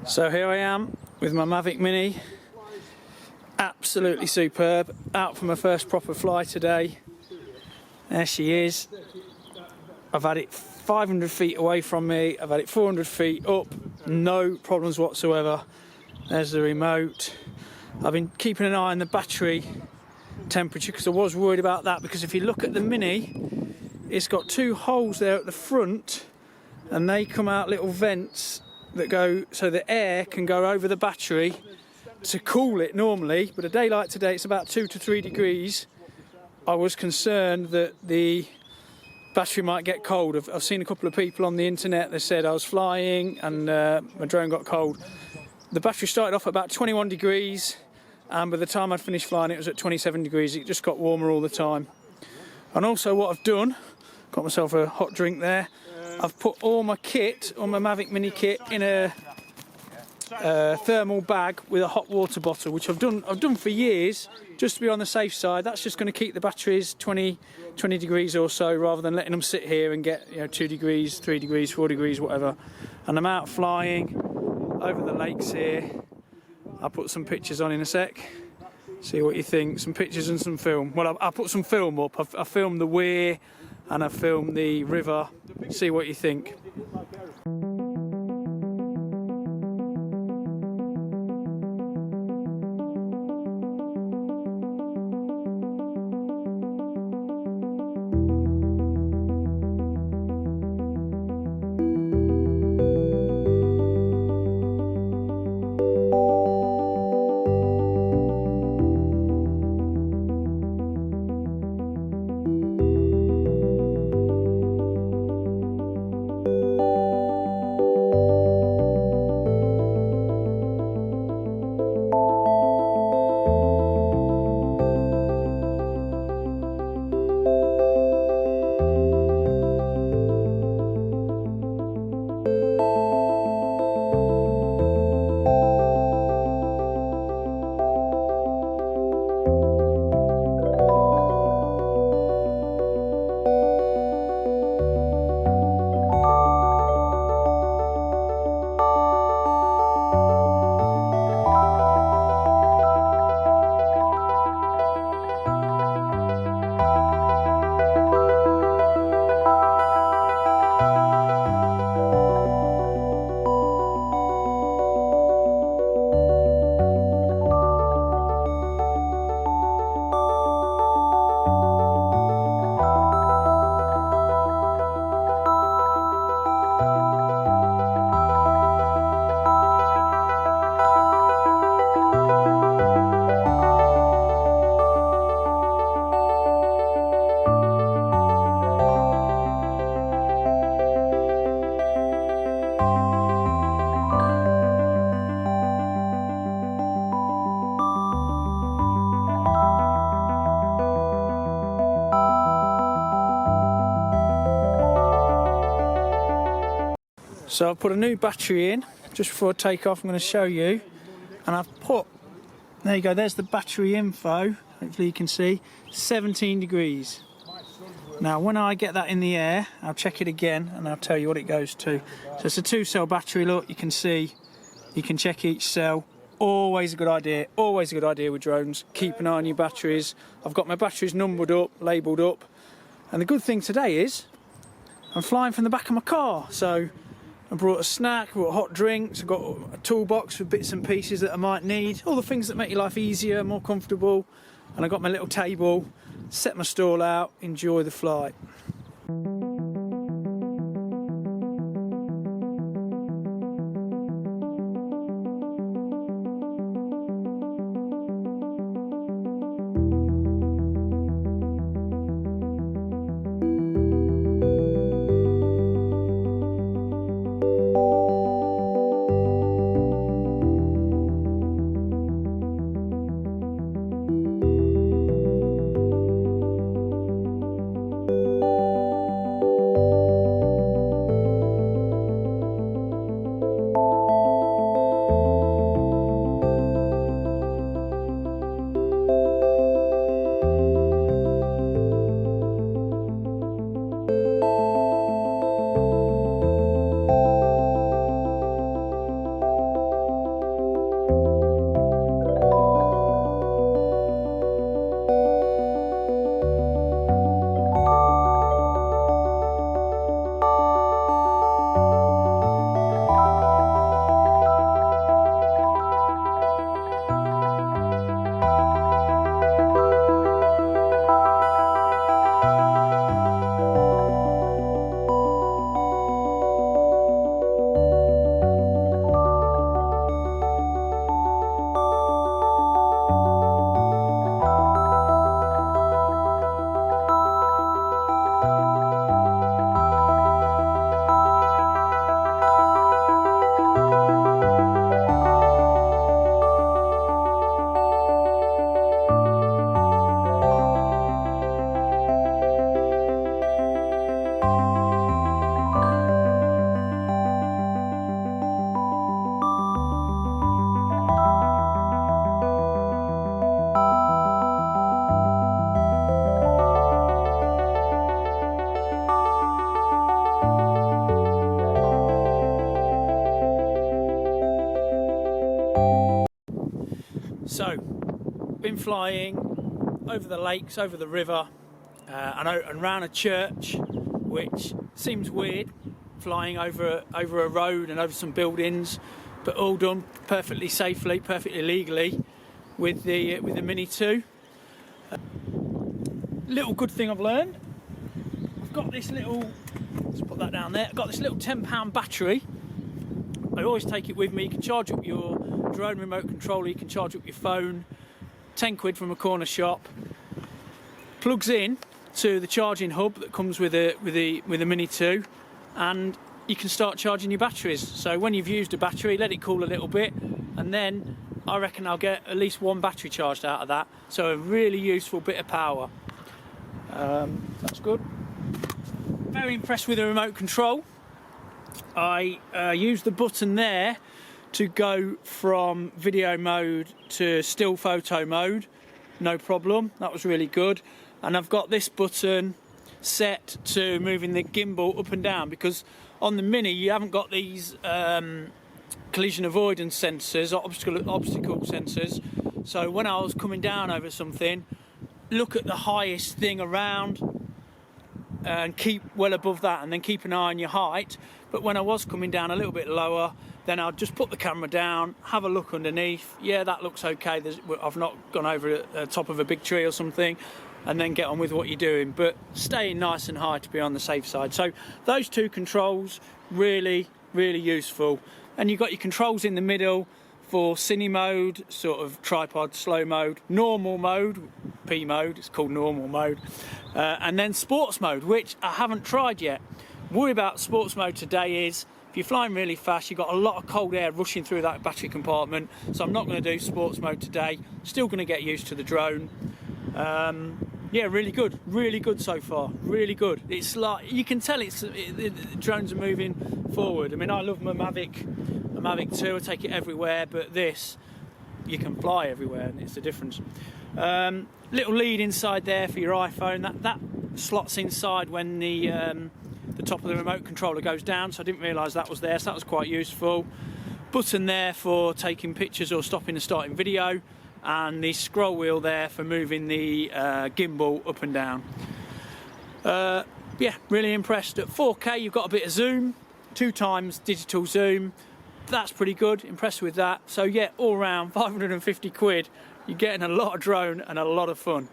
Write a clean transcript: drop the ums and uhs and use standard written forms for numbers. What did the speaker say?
So here I am with my Mavic Mini, absolutely superb, out for my first proper fly today. There she is. I've had it 500 feet away from me, I've had it 400 feet up, no problems whatsoever. There's the remote. I've been keeping an eye on the battery temperature because I was worried about that, because if you look at the Mini, it's got two holes there at the front and they come out little vents that go so the air can go over the battery to cool it normally, but a day like today it's about 2 to 3 degrees. I was concerned that the battery might get cold. I've seen a couple of people on the internet that said I was flying and my drone got cold. The battery started off at about 21 degrees and by the time I'd finished flying it was at 27 degrees. It just got warmer all the time. And also what I've done, got myself a hot drink there, I've put all my kit, all my Mavic Mini kit, in a thermal bag with a hot water bottle, which I've done for years, just to be on the safe side. That's just going to keep the batteries 20 degrees or so, rather than letting them sit here and get 2 degrees, 3 degrees, 4 degrees, whatever. And I'm out flying over the lakes here. I'll put some pictures on in a sec. See what you think. Some pictures and some film. Well, I'll put some film up. I filmed the weir and I filmed the river. See what you think. So I've put a new battery in just before I take off. I'm going to show you, and I've put, there you go, there's the battery info, hopefully you can see, 17 degrees. Now when I get that in the air, I'll check it again and I'll tell you what it goes to. So it's a 2-cell battery, look, you can see, you can check each cell. Always a good idea with drones, keep an eye on your batteries. I've got my batteries numbered up, labelled up, and the good thing today is I'm flying from the back of my car, so I brought a snack, brought hot drinks, I've got a toolbox with bits and pieces that I might need, all the things that make your life easier, more comfortable, and I got my little table, set my stall out, enjoy the flight. So, been flying over the lakes, over the river, and around a church, which seems weird, flying over a road and over some buildings, but all done perfectly safely, perfectly legally with the Mini 2. Little good thing I've learned, I've got this little, let's put that down there, I've got this little £10 battery. I always take it with me. You can charge up your drone remote controller, you can charge up your phone, 10 quid from a corner shop. Plugs in to the charging hub that comes with the Mini 2, and you can start charging your batteries. So when you've used a battery, let it cool a little bit, and then I reckon I'll get at least one battery charged out of that. So a really useful bit of power. That's good. Very impressed with the remote control. I used the button there to go from video mode to still photo mode, no problem, that was really good. And I've got this button set to moving the gimbal up and down, because on the Mini you haven't got these collision avoidance sensors or obstacle sensors. So when I was coming down over something, look at the highest thing around and keep well above that, and then keep an eye on your height. But when I was coming down a little bit lower, then I'd just put the camera down, have a look underneath. Yeah, that looks okay. I've not gone over the top of a big tree or something, and then get on with what you're doing. But staying nice and high to be on the safe side. So those two controls, really, really useful. And you've got your controls in the middle for cine mode, sort of tripod, slow mode, normal mode, P mode, it's called normal mode, and then sports mode, which I haven't tried yet. Worry about sports mode today is, if you're flying really fast, you've got a lot of cold air rushing through that battery compartment, so I'm not going to do sports mode today. Still going to get used to the drone. Yeah, really good so far, really good. It's like, you can tell the drones are moving forward. I mean, I love my Mavic 2, I take it everywhere, but this, you can fly everywhere, and it's the difference. Little lead inside there for your iPhone, that slots inside when the top of the remote controller goes down, so I didn't realise that was there, so that was quite useful. Button there for taking pictures or stopping and starting video, and the scroll wheel there for moving the gimbal up and down. Yeah, really impressed. At 4K you've got a bit of zoom, 2x digital zoom, that's pretty good, impressed with that. So yeah, all round 550 quid, you're getting a lot of drone and a lot of fun.